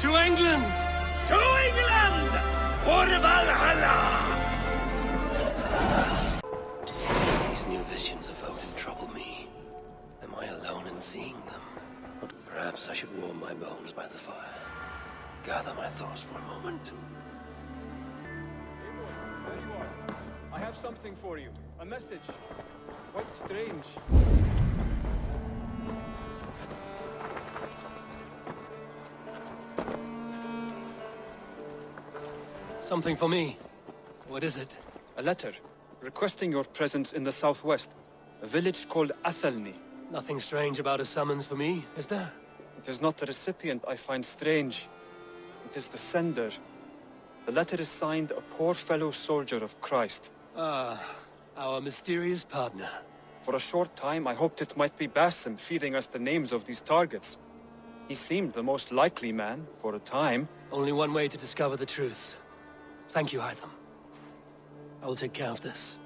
To England! To England! For Valhalla! These new visions of Odin trouble me. Am I alone in seeing them? Or perhaps I should warm my bones by the fire. Gather my thoughts for a moment. Eivor, there you are. I have something for you. A message. Quite strange. Something for me. What is it? A letter requesting your presence in the southwest. A village called Athelney. Nothing strange about a summons for me, is there? It is not the recipient I find strange. It is the sender. The letter is signed a poor fellow soldier of Christ. Ah, our mysterious partner. For a short time I hoped it might be Basim feeding us the names of these targets. He seemed the most likely man, for a time. Only one way to discover the truth. Thank you, Hytham. I will take care of this.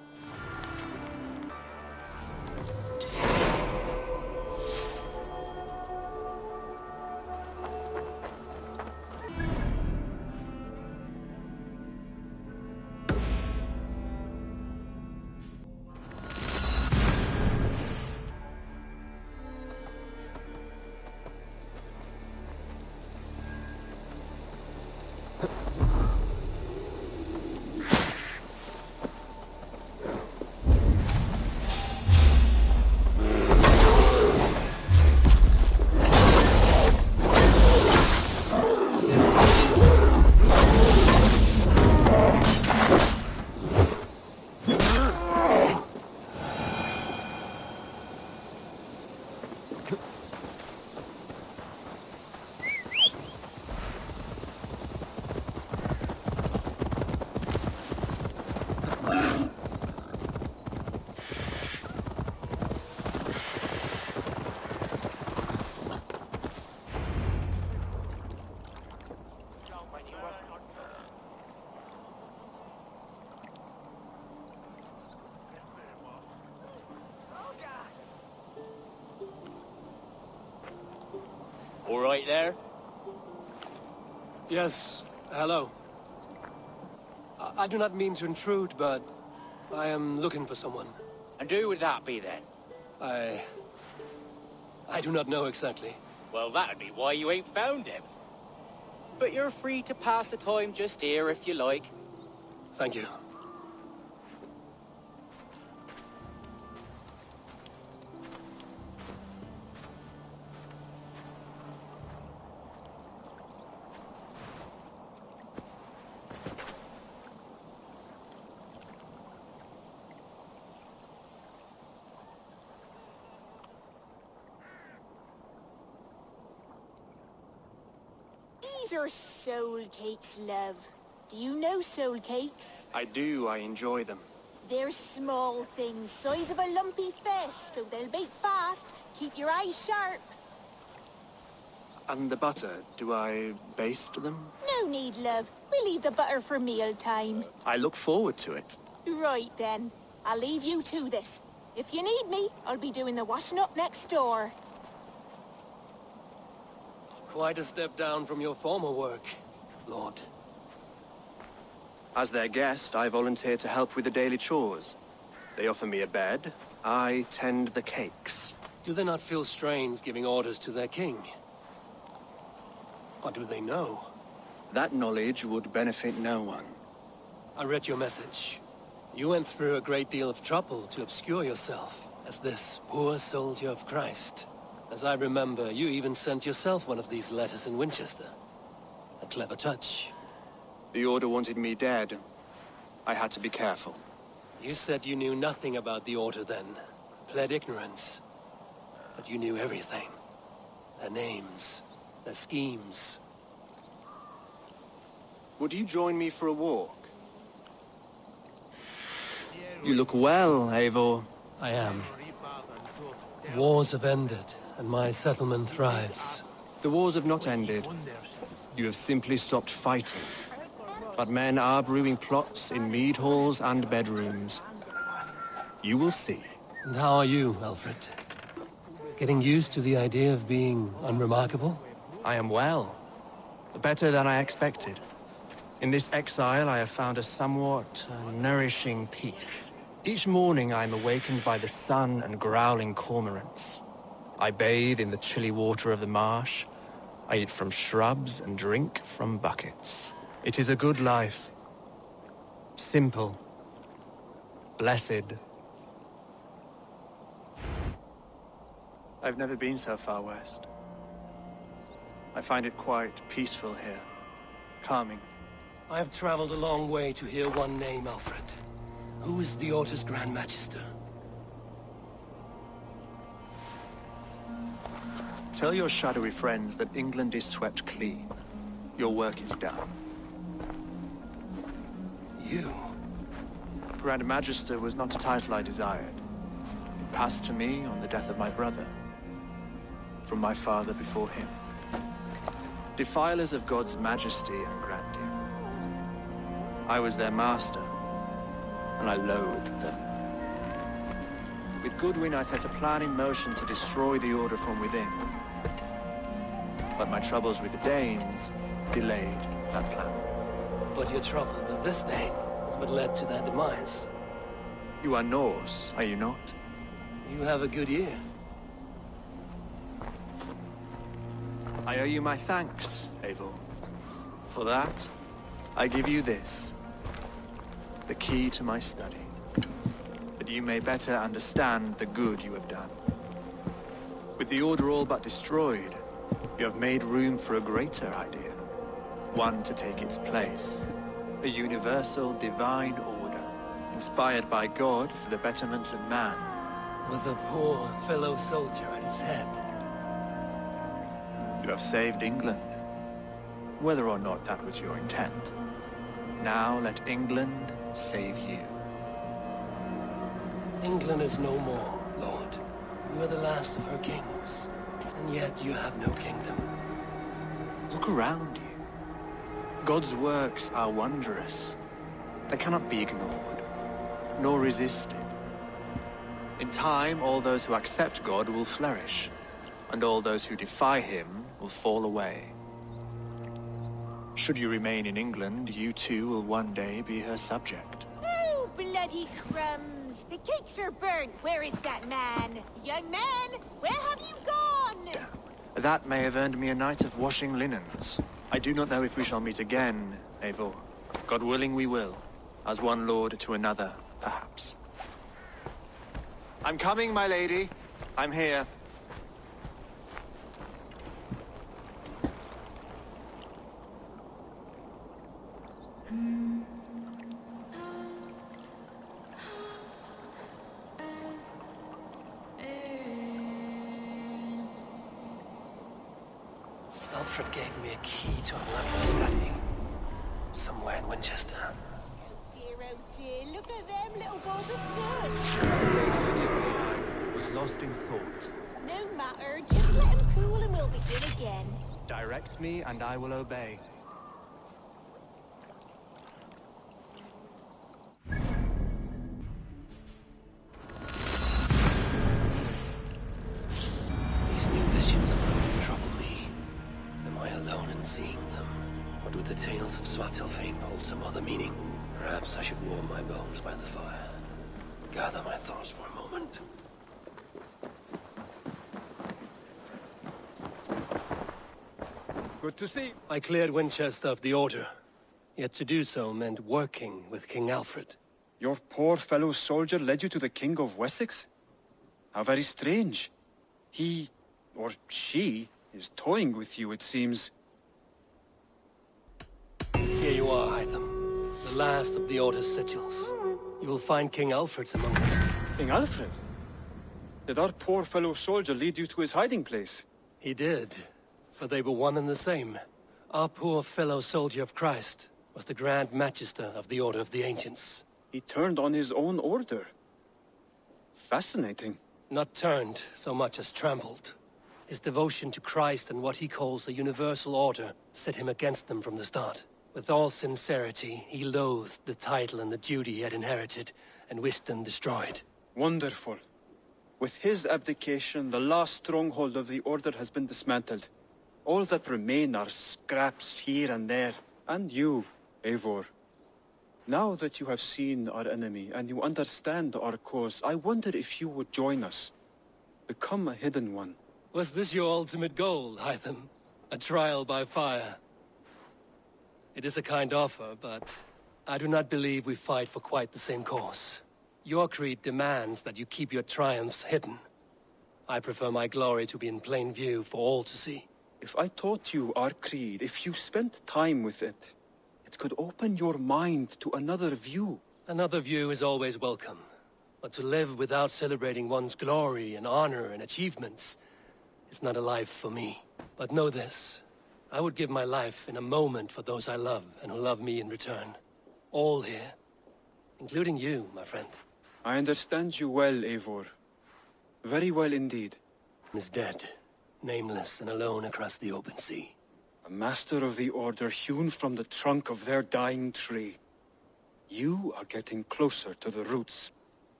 All right there? Yes, hello. I do not mean to intrude, but I am looking for someone. And who would that be then? I do not know exactly. Well, that'd be why you ain't found him. But you're free to pass the time just here if you like. Thank you. These are soul cakes, love. Do you know soul cakes? I do. I enjoy them. They're small things, size of a lumpy fist, so they'll bake fast. Keep your eyes sharp. And the butter, do I baste them? No need, love. We'll leave the butter for meal time. I look forward to it. Right then. I'll leave you to this. If you need me, I'll be doing the washing up next door. Quite a step down from your former work, Lord. As their guest, I volunteer to help with the daily chores. They offer me a bed. I tend the cakes. Do they not feel strange giving orders to their king? Or do they know? That knowledge would benefit no one. I read your message. You went through a great deal of trouble to obscure yourself as this poor soldier of Christ. As I remember, you even sent yourself one of these letters in Winchester. A clever touch. The Order wanted me dead. I had to be careful. You said you knew nothing about the Order then. Pled ignorance. But you knew everything. Their names. Their schemes. Would you join me for a walk? You look well, Eivor. I am. Wars have ended, and my settlement thrives. The wars have not ended. You have simply stopped fighting. But men are brewing plots in mead halls and bedrooms. You will see. And how are you, Aelfred? Getting used to the idea of being unremarkable? I am well. Better than I expected. In this exile, I have found a somewhat nourishing peace. Each morning, I am awakened by the sun and growling cormorants. I bathe in the chilly water of the marsh. I eat from shrubs and drink from buckets. It is a good life. Simple. Blessed. I've never been so far west. I find it quite peaceful here. Calming. I have traveled a long way to hear one name, Aelfred. Who is the Order's Grand Magister? Tell your shadowy friends that England is swept clean. Your work is done. You? Grand Magister was not a title I desired. It passed to me on the death of my brother. From my father before him. Defilers of God's majesty and grandeur. I was their master, and I loathed them. With Goodwin, I set a plan in motion to destroy the Order from within. But my troubles with the Danes delayed that plan. But your trouble with this Dane is what led to their demise. You are Norse, are you not? You have a good ear. I owe you my thanks, Eivor. For that, I give you this. The key to my study. That you may better understand the good you have done. With the Order all but destroyed, you have made room for a greater idea. One to take its place. A universal divine order, inspired by God for the betterment of man. With a poor fellow soldier at its head. You have saved England, whether or not that was your intent. Now let England save you. England is no more, Lord. You are the last of her kings, and yet you have no kingdom. Look around you. God's works are wondrous. They cannot be ignored, nor resisted. In time, all those who accept God will flourish, and all those who defy him will fall away. Should you remain in England, you too will one day be her subject. Oh, bloody crumbs! The cakes are burnt! Where is that man? Young man, where have you gone? Damn. That may have earned me a night of washing linens. I do not know if we shall meet again, Eivor. God willing we will. As one lord to another, perhaps. I'm coming, my lady. I'm here. Aelfred gave me a key to unlock his study. Somewhere in Winchester. Oh dear, look at them little balls of soot! Was lost in thought. No matter, just let him cool and we'll begin again. Direct me and I will obey. These new visions of Odin trouble me. Am I alone in seeing them? Or do the tales of Svartalfheim hold some other meaning? Perhaps I should warm my bones by the fire. Gather my thoughts for a moment. Good to see. I cleared Winchester of the Order. Yet to do so meant working with King Aelfred. Your poor fellow soldier led you to the King of Wessex? How very strange. He, or she, is toying with you, it seems. Here you are, Hytham. The last of the Order's sigils. You will find King Aelfred's among them. King Alfred? Did our poor fellow soldier lead you to his hiding place? He did, for they were one and the same. Our poor fellow soldier of Christ was the Grand Magister of the Order of the Ancients. He turned on his own order. Fascinating. Not turned so much as trampled. His devotion to Christ and what he calls a universal order set him against them from the start. With all sincerity, he loathed the title and the duty he had inherited, and wished them destroyed. Wonderful. With his abdication, the last stronghold of the Order has been dismantled. All that remain are scraps here and there. And you, Eivor. Now that you have seen our enemy and you understand our cause, I wonder if you would join us. Become a hidden one. Was this your ultimate goal, Hytham? A trial by fire? It is a kind offer, but I do not believe we fight for quite the same cause. Your creed demands that you keep your triumphs hidden. I prefer my glory to be in plain view for all to see. If I taught you our creed, if you spent time with it, it could open your mind to another view. Another view is always welcome. But to live without celebrating one's glory and honor and achievements is not a life for me. But know this, I would give my life in a moment for those I love and who love me in return. All here, including you, my friend. I understand you well, Eivor. Very well indeed. Is dead, nameless and alone across the open sea. A master of the Order hewn from the trunk of their dying tree. You are getting closer to the roots.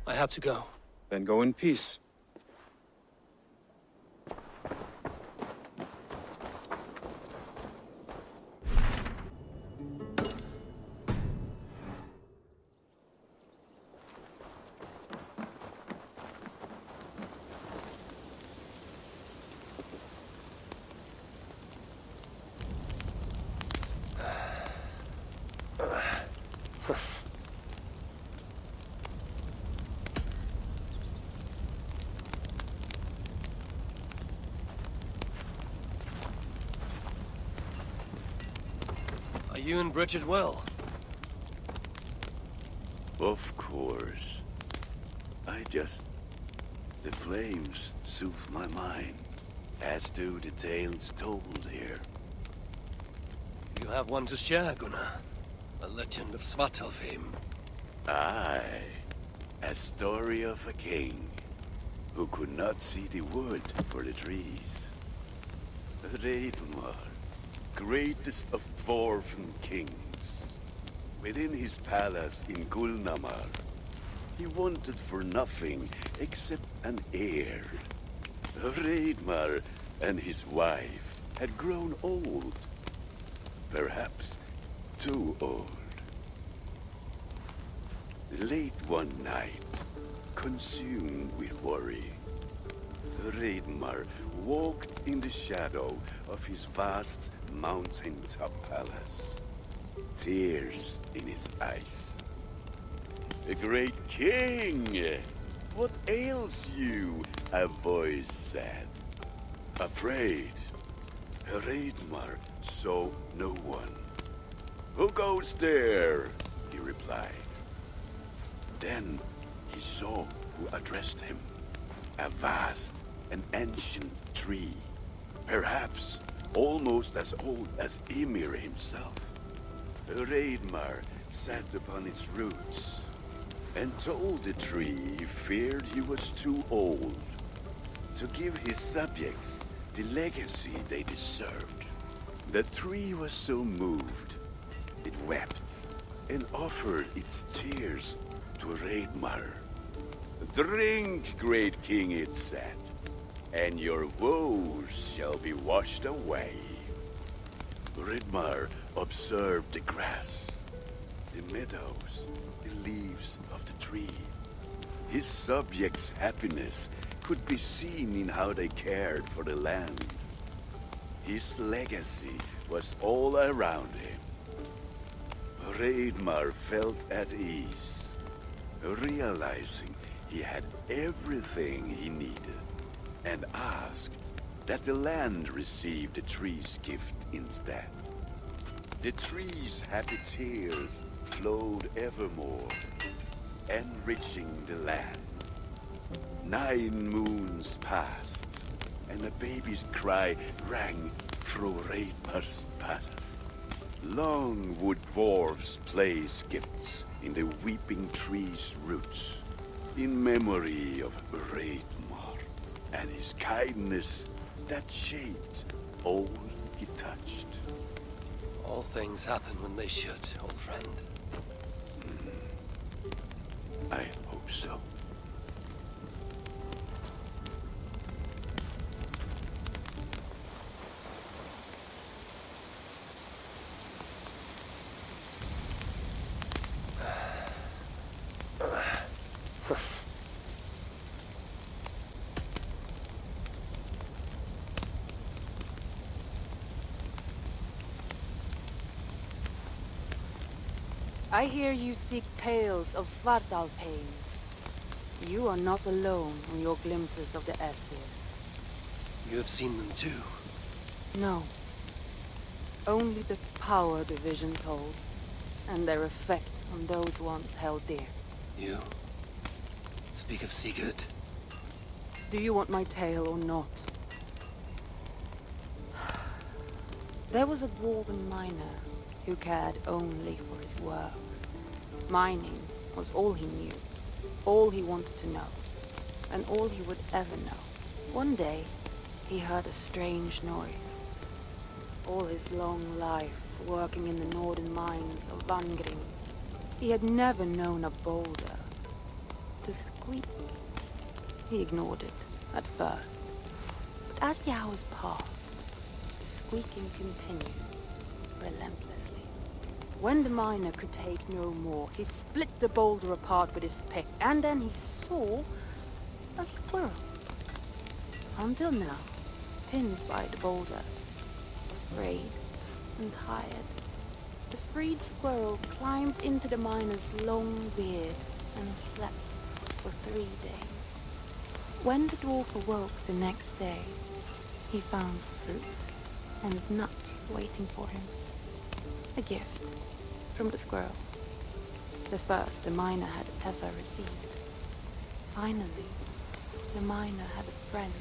I have to go. Then go in peace. Are you and Bridget well? Of course. The flames soothe my mind, as do the tales told here. You have one to share, Gunnar. A legend of Svartalfheim. Aye, a story of a king who could not see the wood for the trees. Reidmar, greatest of dwarven kings. Within his palace in Gulnamar, he wanted for nothing except an heir. Reidmar and his wife had grown old. Perhaps too old. Late one night, consumed with worry, Reidmar walked in the shadow of his vast mountaintop palace, tears in his eyes. "A great king! What ails you?" a voice said. Afraid, Reidmar saw no one. "Who goes there?" he replied. Then he saw who addressed him. A vast and ancient tree, perhaps almost as old as Ymir himself. Reidmar sat upon its roots and told the tree he feared he was too old to give his subjects the legacy they deserved. The tree was so moved, it wept and offered its tears to Reidmar. "Drink, great king," it said, "and your woes shall be washed away." Reidmar observed the grass, the meadows, the leaves of the tree. His subjects' happiness could be seen in how they cared for the land. His legacy was all around him. Reidmar felt at ease, realizing he had everything he needed, and asked that the land receive the tree's gift instead. The tree's happy tears flowed evermore, enriching the land. 9 moons passed, and a baby's cry rang through Reidmar's palace. Long would dwarves place gifts in the weeping tree's roots, in memory of Reidmar and his kindness that shaped all he touched. All things happen when they should, old friend. I hope so. I hear you seek tales of Svartalfheim. You are not alone on your glimpses of the Aesir. You have seen them too. No. Only the power the visions hold, and their effect on those once held dear. You speak of Sigurd. Do you want my tale or not? There was a dwarven miner who cared only for his work. Mining was all he knew, all he wanted to know, and all he would ever know. One day, he heard a strange noise. All his long life, working in the northern mines of Vangring, he had never known a boulder to squeak. He ignored it at first, but as the hours passed, the squeaking continued relentlessly. When the miner could take no more, he split the boulder apart with his pick, and then he saw a squirrel. Until now, pinned by the boulder, afraid and tired, the freed squirrel climbed into the miner's long beard and slept for 3 days. When the dwarf awoke the next day, he found fruit and nuts waiting for him. A gift from the squirrel, the first the miner had ever received. Finally, the miner had a friend.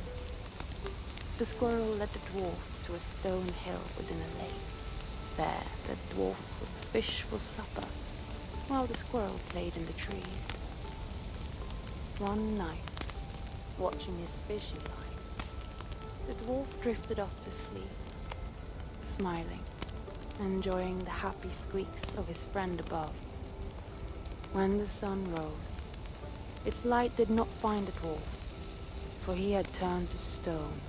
The squirrel led the dwarf to a stone hill within a lake. There, the dwarf would fish for supper, while the squirrel played in the trees. One night, watching his fishing line, the dwarf drifted off to sleep, smiling, enjoying the happy squeaks of his friend above. When the sun rose, its light did not find the dwarf, for he had turned to stone,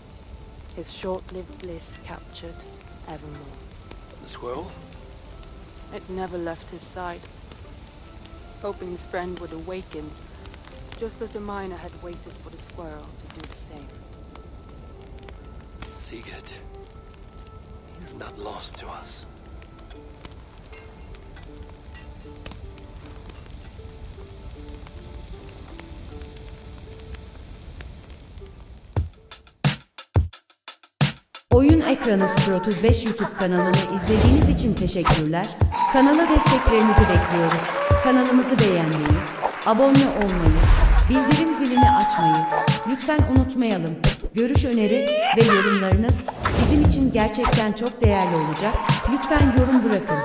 his short-lived bliss captured evermore. The squirrel? It never left his side, hoping his friend would awaken, just as the miner had waited for the squirrel to do the same. Sigurd. He's not lost to us. Oyun Ekranı 035 YouTube kanalını izlediğiniz için teşekkürler. Kanala desteklerinizi bekliyoruz. Kanalımızı beğenmeyi, abone olmayı, bildirim zilini açmayı lütfen unutmayalım. Görüş, öneri ve yorumlarınız bizim için gerçekten çok değerli olacak. Lütfen yorum bırakın.